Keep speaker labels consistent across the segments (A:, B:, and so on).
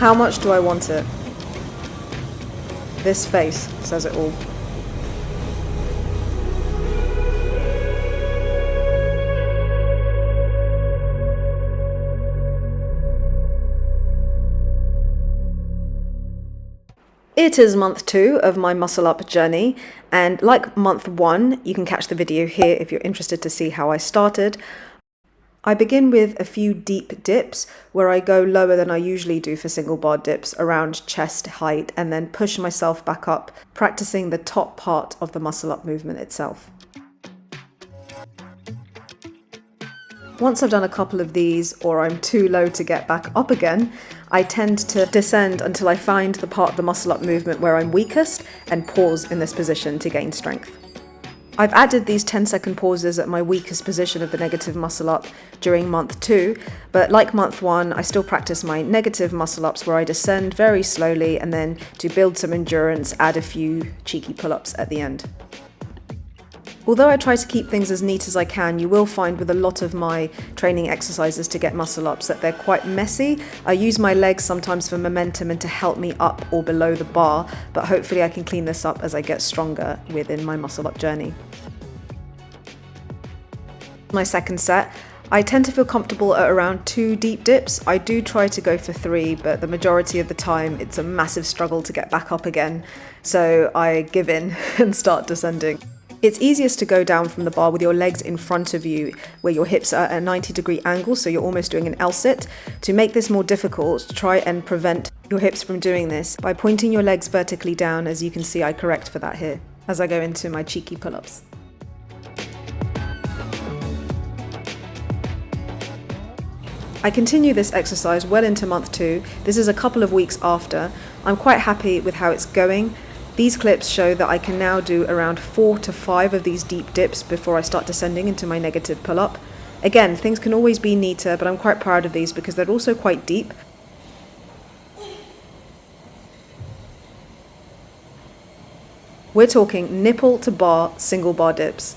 A: How much do I want it? This face says it all. It is month 2 of my muscle up journey, and like month 1, you can catch the video here if you're interested to see how I started. I begin with a few deep dips where I go lower than I usually do for single bar dips, around chest height, and then push myself back up, practicing the top part of the muscle up movement itself. Once I've done a couple of these, or I'm too low to get back up again, I tend to descend until I find the part of the muscle up movement where I'm weakest and pause in this position to gain strength. I've added these 10-second pauses at my weakest position of the negative muscle up during month 2, but like month 1, I still practice my negative muscle ups where I descend very slowly and then to build some endurance, add a few cheeky pull-ups at the end. Although I try to keep things as neat as I can, you will find with a lot of my training exercises to get muscle ups that they're quite messy. I use my legs sometimes for momentum and to help me up or below the bar, but hopefully I can clean this up as I get stronger within my muscle up journey. My second set, I tend to feel comfortable at around 2 deep dips. I do try to go for 3, but the majority of the time it's a massive struggle to get back up again, so I give in and start descending. It's easiest to go down from the bar with your legs in front of you, where your hips are at a 90-degree angle, so you're almost doing an L-sit. To make this more difficult, try and prevent your hips from doing this by pointing your legs vertically down. As you can see, I correct for that here, as I go into my cheeky pull-ups. I continue this exercise well into month 2. This is a couple of weeks after. I'm quite happy with how it's going. These clips show that I can now do around 4 to 5 of these deep dips before I start descending into my negative pull-up. Again, things can always be neater, but I'm quite proud of these because they're also quite deep. We're talking nipple to bar, single bar dips.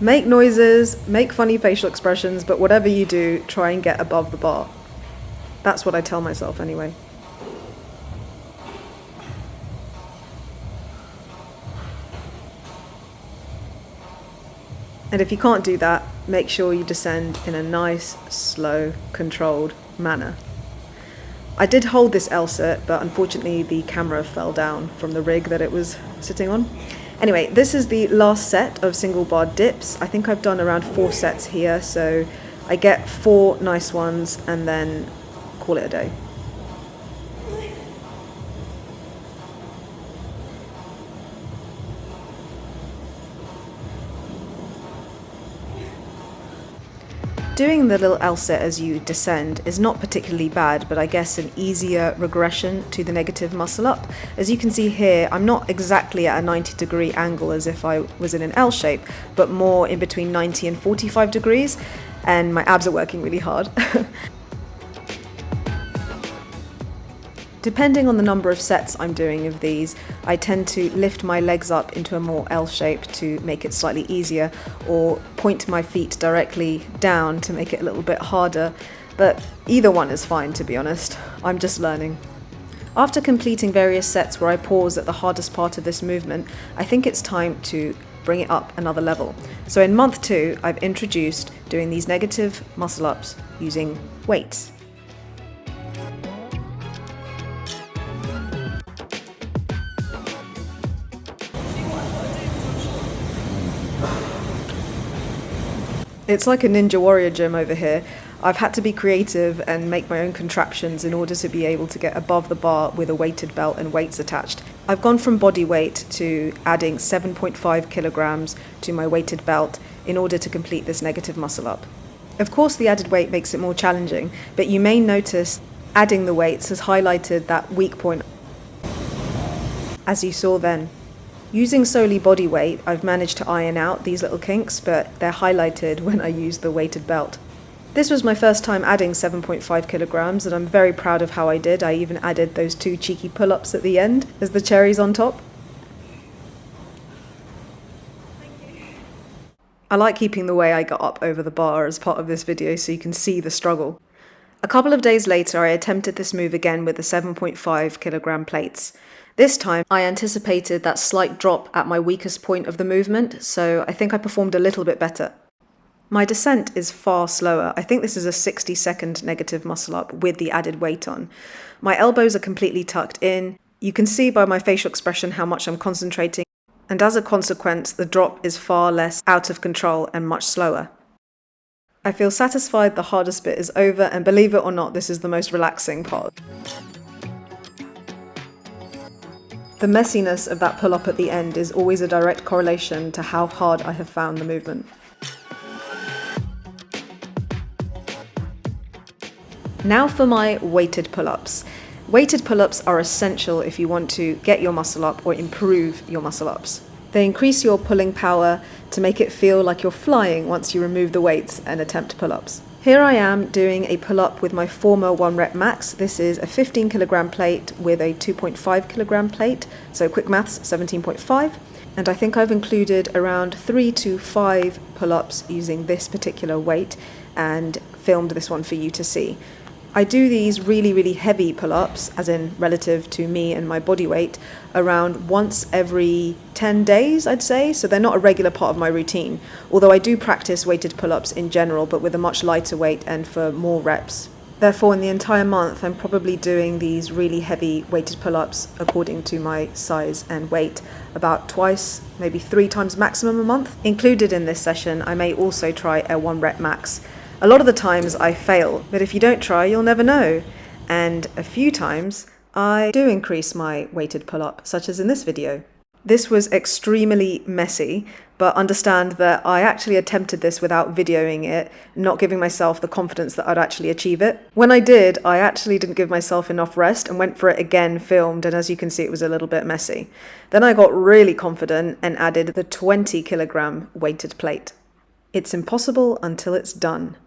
A: Make noises, make funny facial expressions, but whatever you do, try and get above the bar. That's what I tell myself anyway. And if you can't do that, make sure you descend in a nice, slow, controlled manner. I did hold this L-sit, but unfortunately the camera fell down from the rig that it was sitting on. Anyway, this is the last set of single bar dips. I think I've done around 4 sets here, so I get 4 nice ones and then call it a day. Doing the little L-sit as you descend is not particularly bad, but I guess an easier regression to the negative muscle up. As you can see here, I'm not exactly at a 90-degree angle as if I was in an L shape, but more in between 90 and 45 degrees, and my abs are working really hard. Depending on the number of sets I'm doing of these, I tend to lift my legs up into a more L shape to make it slightly easier, or point my feet directly down to make it a little bit harder, but either one is fine, to be honest. I'm just learning. After completing various sets where I pause at the hardest part of this movement, I think it's time to bring it up another level. So in month 2, I've introduced doing these negative muscle ups using weights. It's like a Ninja Warrior gym over here. I've had to be creative and make my own contraptions in order to be able to get above the bar with a weighted belt and weights attached. I've gone from body weight to adding 7.5 kilograms to my weighted belt in order to complete this negative muscle up. Of course, the added weight makes it more challenging, but you may notice adding the weights has highlighted that weak point, as you saw then. Using solely body weight, I've managed to iron out these little kinks, but they're highlighted when I use the weighted belt. This was my first time adding 7.5 kilograms, and I'm very proud of how I did. I even added those 2 cheeky pull-ups at the end as the cherries on top. I like keeping the way I got up over the bar as part of this video so you can see the struggle. A couple of days later, I attempted this move again with the 7.5 kilogram plates. This time, I anticipated that slight drop at my weakest point of the movement, so I think I performed a little bit better. My descent is far slower. I think this is a 60-second negative muscle up with the added weight on. My elbows are completely tucked in. You can see by my facial expression how much I'm concentrating, and as a consequence, the drop is far less out of control and much slower. I feel satisfied the hardest bit is over, and believe it or not, this is the most relaxing part. The messiness of that pull-up at the end is always a direct correlation to how hard I have found the movement. Now for my weighted pull-ups. Weighted pull-ups are essential if you want to get your muscle up or improve your muscle ups. They increase your pulling power to make it feel like you're flying once you remove the weights and attempt pull-ups. Here I am doing a pull-up with my former 1 rep max. This is a 15 kilogram plate with a 2.5 kilogram plate, so quick maths, 17.5. And I think I've included around 3 to 5 pull-ups using this particular weight and filmed this one for you to see. I do these really heavy pull-ups, as in relative to me and my body weight, around once every 10 days, I'd say, so they're not a regular part of my routine, although I do practice weighted pull-ups in general, but with a much lighter weight and for more reps. Therefore, in the entire month, I'm probably doing these really heavy weighted pull-ups according to my size and weight, about twice, maybe 3 times maximum a month. Included in this session, I may also try a 1 rep max. A lot of the times I fail, but if you don't try, you'll never know. And a few times I do increase my weighted pull-up, such as in this video. This was extremely messy, but understand that I actually attempted this without videoing it, not giving myself the confidence that I'd actually achieve it. When I did, I actually didn't give myself enough rest and went for it again filmed, and as you can see, it was a little bit messy. Then I got really confident and added the 20 kilogram weighted plate. It's impossible until it's done.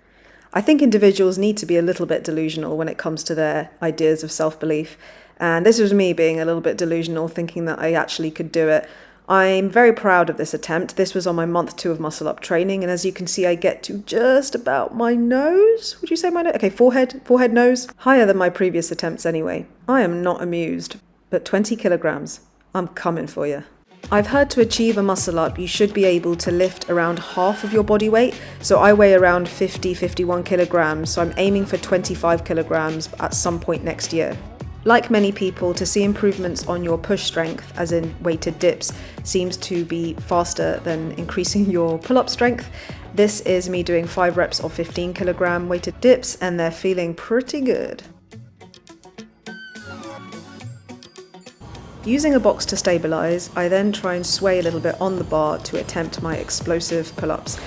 A: I think individuals need to be a little bit delusional when it comes to their ideas of self-belief. And this was me being a little bit delusional, thinking that I actually could do it. I'm very proud of this attempt. This was on my month 2 of muscle up training. And as you can see, I get to just about my nose. Would you say my nose? Okay, forehead, nose. Higher than my previous attempts anyway. I am not amused, but 20 kilograms. I'm coming for you. I've heard to achieve a muscle up, you should be able to lift around half of your body weight. So I weigh around 51 kilograms, so I'm aiming for 25 kilograms at some point next year. Like many people, to see improvements on your push strength, as in weighted dips, seems to be faster than increasing your pull-up strength. This is me doing 5 reps of 15 kilogram weighted dips, and they're feeling pretty good. Using a box to stabilize, I then try and sway a little bit on the bar to attempt my explosive pull-ups.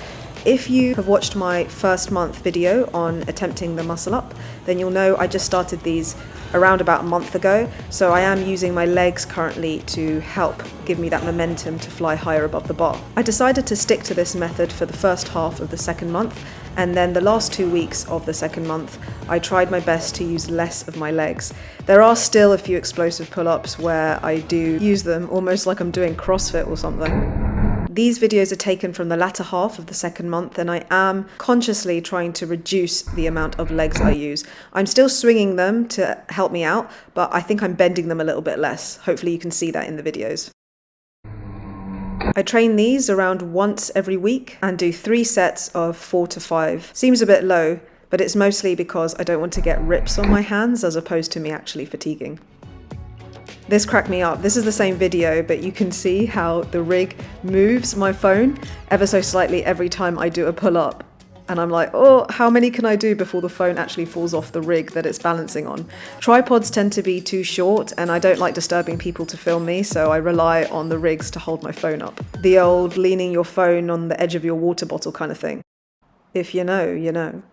A: If you have watched my first month video on attempting the muscle up, then you'll know I just started these around about a month ago, so I am using my legs currently to help give me that momentum to fly higher above the bar. I decided to stick to this method for the first half of the second month, and then the last 2 weeks of the second month, I tried my best to use less of my legs. There are still a few explosive pull-ups where I do use them almost like I'm doing CrossFit or something. These videos are taken from the latter half of the second month, and I am consciously trying to reduce the amount of legs I use. I'm still swinging them to help me out, but I think I'm bending them a little bit less. Hopefully you can see that in the videos. I train these around once every week and do 3 sets of 4 to 5. Seems a bit low, but it's mostly because I don't want to get rips on my hands as opposed to me actually fatiguing. This cracked me up. This is the same video, but you can see how the rig moves my phone ever so slightly every time I do a pull-up. And I'm like, oh, how many can I do before the phone actually falls off the rig that it's balancing on? Tripods tend to be too short, and I don't like disturbing people to film me, so I rely on the rigs to hold my phone up. The old leaning your phone on the edge of your water bottle kind of thing. If you know, you know.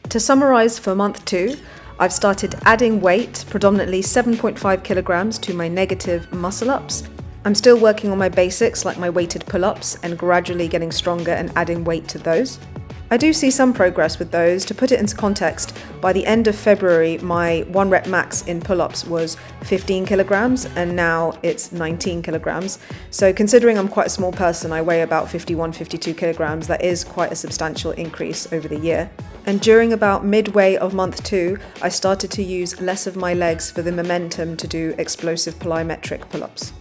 A: To summarize for month 2, I've started adding weight, predominantly 7.5 kilograms, to my negative muscle ups. I'm still working on my basics like my weighted pull-ups and gradually getting stronger and adding weight to those. I do see some progress with those. To put it into context, by the end of February, my 1 rep max in pull-ups was 15 kilograms and now it's 19 kilograms. So considering I'm quite a small person, I weigh about 51, 52 kilograms, that is quite a substantial increase over the year. And during about midway of month 2, I started to use less of my legs for the momentum to do explosive plyometric pull-ups.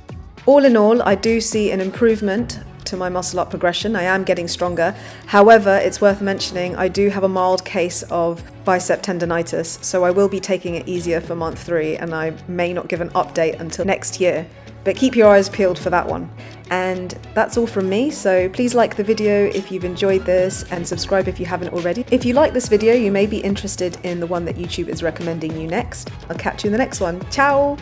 A: All in all, I do see an improvement to my muscle up progression. I am getting stronger. However, it's worth mentioning I do have a mild case of bicep tendonitis, so I will be taking it easier for month 3 and I may not give an update until next year. But keep your eyes peeled for that one. And that's all from me, so please like the video if you've enjoyed this and subscribe if you haven't already. If you like this video, you may be interested in the one that YouTube is recommending you next. I'll catch you in the next one. Ciao!